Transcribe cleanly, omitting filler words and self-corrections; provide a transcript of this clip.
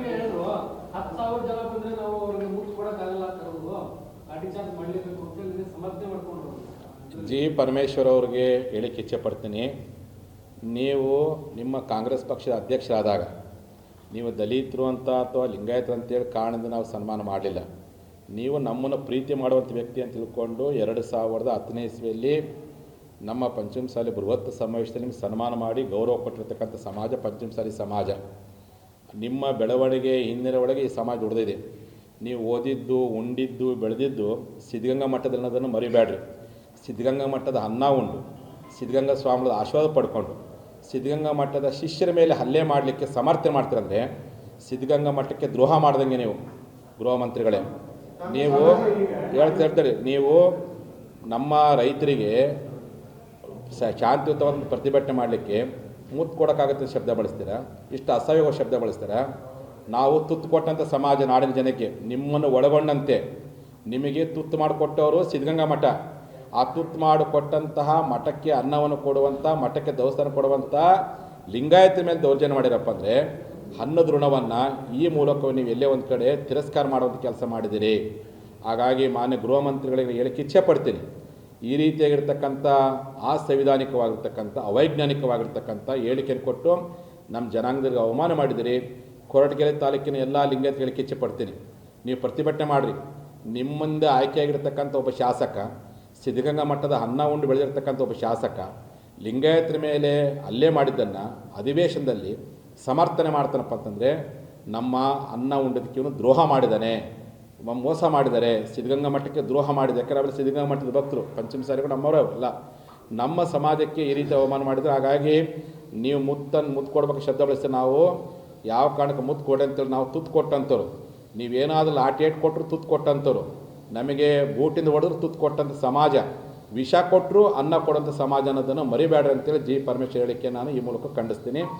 ಹೇಳಿದ್ರು 10,000 ಜನ ಬಂದ್ರೆ ನಾವು ಅವ್ರಿಗೆ ಮುಟ್ಟು ಕೊಡಕ್ಕಾಗಲ್ಲ ಅಂತ ಅವರು ಲಾಠಿ ಚಾರ್ಜ್ ಮಾಡಲೇಬೇಕು ಅಂತ ಹೇಳಿ ಸಮರ್ಥನೆ ಮಾಡ್ಕೊಂಡ್ರು. ಜಿ ಪರಮೇಶ್ವರ್ ಅವ್ರಿಗೆ ಹೇಳಿಕ್ಕೆ ಇಚ್ಛೆ ಪಡ್ತೀನಿ, ನೀವು ನಿಮ್ಮ ಕಾಂಗ್ರೆಸ್ ಪಕ್ಷದ ಅಧ್ಯಕ್ಷರಾದಾಗ ನೀವು ದಲಿತರು ಅಂತ ಅಥವಾ ಲಿಂಗಾಯತರು ಅಂತೇಳಿ ಕಾರಣದಿಂದ ನಾವು ಸನ್ಮಾನ ಮಾಡಲಿಲ್ಲ. ನೀವು ನಮ್ಮನ್ನು ಪ್ರೀತಿ ಮಾಡುವಂಥ ವ್ಯಕ್ತಿ ಅಂತ ತಿಳ್ಕೊಂಡು 2010ನೇ ಇಸ್ವಿಯಲ್ಲಿ ನಮ್ಮ ಪಂಚಮಸಾಲಿ ಬೃಹತ್ ಸಮಾವೇಶದಲ್ಲಿ ನಿಮಗೆ ಸನ್ಮಾನ ಮಾಡಿ ಗೌರವ ಕೊಟ್ಟಿರ್ತಕ್ಕಂಥ ಸಮಾಜ ಪಂಚಮಸಾಲಿ ಸಮಾಜ. ನಿಮ್ಮ ಬೆಳವಣಿಗೆ ಹಿಂದಿನ ಒಳಗೆ ಈ ಸಮಾಜ ಉಳಿದಿದೆ. ನೀವು ಓದಿದ್ದು ಉಂಡಿದ್ದು ಬೆಳೆದಿದ್ದು ಸಿದ್ಧಗಂಗಾ ಮಠದಲ್ಲಿ ಅನ್ನೋದನ್ನು ಮರಿಬೇಡ್ರಿ. ಸಿದ್ಧಗಂಗಾ ಮಠದ ಅನ್ನ ಉಂಡು ಸಿದ್ಧಗಂಗಾ ಸ್ವಾಮಿಗಳ ಆಶೀರ್ವಾದ ಪಡ್ಕೊಂಡು ಸಿದ್ಧಗಂಗಾ ಮಠದ ಶಿಷ್ಯರ ಮೇಲೆ ಹಲ್ಲೆ ಮಾಡಲಿಕ್ಕೆ ಸಮರ್ಥನೆ ಮಾಡ್ತೀರಂದರೆ ಸಿದ್ಧಗಂಗಾ ಮಠಕ್ಕೆ ದ್ರೋಹ ಮಾಡ್ದಂಗೆ ನೀವು ಗೃಹ ಮಂತ್ರಿಗಳೇ. ನೀವು ಹೇಳ್ತಿರ್ತೀರಿ, ನೀವು ನಮ್ಮ ರೈತರಿಗೆ ಶಾಂತಿಯುತವಾದ ಪ್ರತಿಭಟನೆ ಮಾಡಲಿಕ್ಕೆ ಮುತ್ತು ಕೊಡೋಕ್ಕಾಗುತ್ತೆ ಶಬ್ದ ಬಳಸ್ತೀರಾ, ಇಷ್ಟು ಅಸಹ್ಯ ಶಬ್ದ ಬಳಸ್ತೀರಾ. ನಾವು ತುತ್ತು ಕೊಟ್ಟಂಥ ಸಮಾಜ ನಾಡಿನ ಜನಕ್ಕೆ ನಿಮ್ಮನ್ನು ಒಳಗೊಂಡಂತೆ ನಿಮಗೆ ತುತ್ತು ಮಾಡಿಕೊಟ್ಟವರು ಸಿದ್ಧಗಂಗಾ ಮಠ. ಆ ತುತ್ತು ಮಾಡಿಕೊಟ್ಟಂತಹ ಮಠಕ್ಕೆ ಅನ್ನವನ್ನು ಕೊಡುವಂಥ, ಮಠಕ್ಕೆ ದೇವಸ್ಥಾನ ಕೊಡುವಂಥ ಲಿಂಗಾಯತ ಮೇಲೆ ದೌರ್ಜನ್ಯ ಮಾಡಿರಪ್ಪ ಅಂದರೆ ಅನ್ನದ ಋಣವನ್ನು ಈ ಮೂಲಕ ನೀವು ಎಲ್ಲೇ ಒಂದು ಕಡೆ ತಿರಸ್ಕಾರ ಮಾಡುವಂಥ ಕೆಲಸ ಮಾಡಿದ್ದೀರಿ. ಹಾಗಾಗಿ ಮಾನ್ಯ ಗೃಹ ಮಂತ್ರಿಗಳಿಗೆ ಹೇಳಿಕ್ಕೆ ಇಚ್ಛೆ ಪಡ್ತೀನಿ, ಈ ರೀತಿಯಾಗಿರ್ತಕ್ಕಂಥ ಅಸಂವಿಧಾನಿಕವಾಗಿರ್ತಕ್ಕಂಥ ಅವೈಜ್ಞಾನಿಕವಾಗಿರ್ತಕ್ಕಂಥ ಹೇಳಿಕೆಯನ್ನು ಕೊಟ್ಟು ನಮ್ಮ ಜನಾಂಗದರಿಗೆ ಅವಮಾನ ಮಾಡಿದಿರಿ. ಕೊರಟಗೆರೆ ತಾಲೂಕಿನ ಎಲ್ಲ ಲಿಂಗಾಯತ ಹೇಳಿಕೆ ಇಚ್ಛೆ ಪಡ್ತೀನಿ, ನೀವು ಪ್ರತಿಭಟನೆ ಮಾಡಿರಿ. ನಿಮ್ಮಿಂದ ಆಯ್ಕೆಯಾಗಿರ್ತಕ್ಕಂಥ ಒಬ್ಬ ಶಾಸಕ, ಸಿದ್ಧಗಂಗಾ ಮಠದ ಅನ್ನ ಉಂಡು ಬೆಳೆದಿರ್ತಕ್ಕಂಥ ಒಬ್ಬ ಶಾಸಕ ಲಿಂಗಾಯತರ ಮೇಲೆ ಹಲ್ಲೆ ಮಾಡಿದ್ದನ್ನು ಅಧಿವೇಶನದಲ್ಲಿ ಸಮರ್ಥನೆ ಮಾಡ್ತಾನಪ್ಪ ಅಂತಂದರೆ ನಮ್ಮ ಅನ್ನ ಉಂಡದಕ್ಕೆ ಇವನು ದ್ರೋಹ ಮಾಡಿದ್ದಾನೆ, ಮೋಸ ಮಾಡಿದ್ದಾರೆ, ಸಿದ್ಧಗಂಗಾ ಮಠಕ್ಕೆ ದ್ರೋಹ ಮಾಡಿದೆ. ಯಾಕಂದರೆ ಅವರು ಸಿದ್ಧಗಂಗಾ ಮಠದ ಭಕ್ತರು, ಪಂಚಮಸಾಲಿಗಳು ನಮ್ಮವರೇ ಅಲ್ಲ. ನಮ್ಮ ಸಮಾಜಕ್ಕೆ ಈ ರೀತಿ ಅವಮಾನ ಮಾಡಿದರೆ ಹಾಗಾಗಿ ನೀವು ಮುತ್ತು ಕೊಡ್ಬೇಕು ಶಬ್ದ ಬಳಸ್ತೀವಿ. ನಾವು ಯಾವ ಕಾರಣಕ್ಕೆ ಮುತ್ತು ಕೊಡಿ ಅಂತೇಳಿ ನಾವು ತುತ್ತು ಕೊಟ್ಟಂಥವ್ರು, ನೀವೇನಾದರೂ ಲಾಠಿ ಏಟು ಕೊಟ್ಟರು ತುತ್ತು ಕೊಟ್ಟಂಥವ್ರು, ನಮಗೆ ಬೂಟಿಂದ ಹೊಡೆದ್ರು ತುತ್ತು ಕೊಟ್ಟಂಥ ಸಮಾಜ, ವಿಷ ಕೊಟ್ಟರು ಅನ್ನ ಕೊಡೋಂಥ ಸಮಾಜ ಅನ್ನೋದನ್ನು ಮರಿಬೇಡ್ರಿ ಅಂತೇಳಿ ಜಿ ಪರಮೇಶ್ವರ್ ಹೇಳಿಕೆ ನಾನು ಈ ಮೂಲಕ ಖಂಡಿಸ್ತೀನಿ.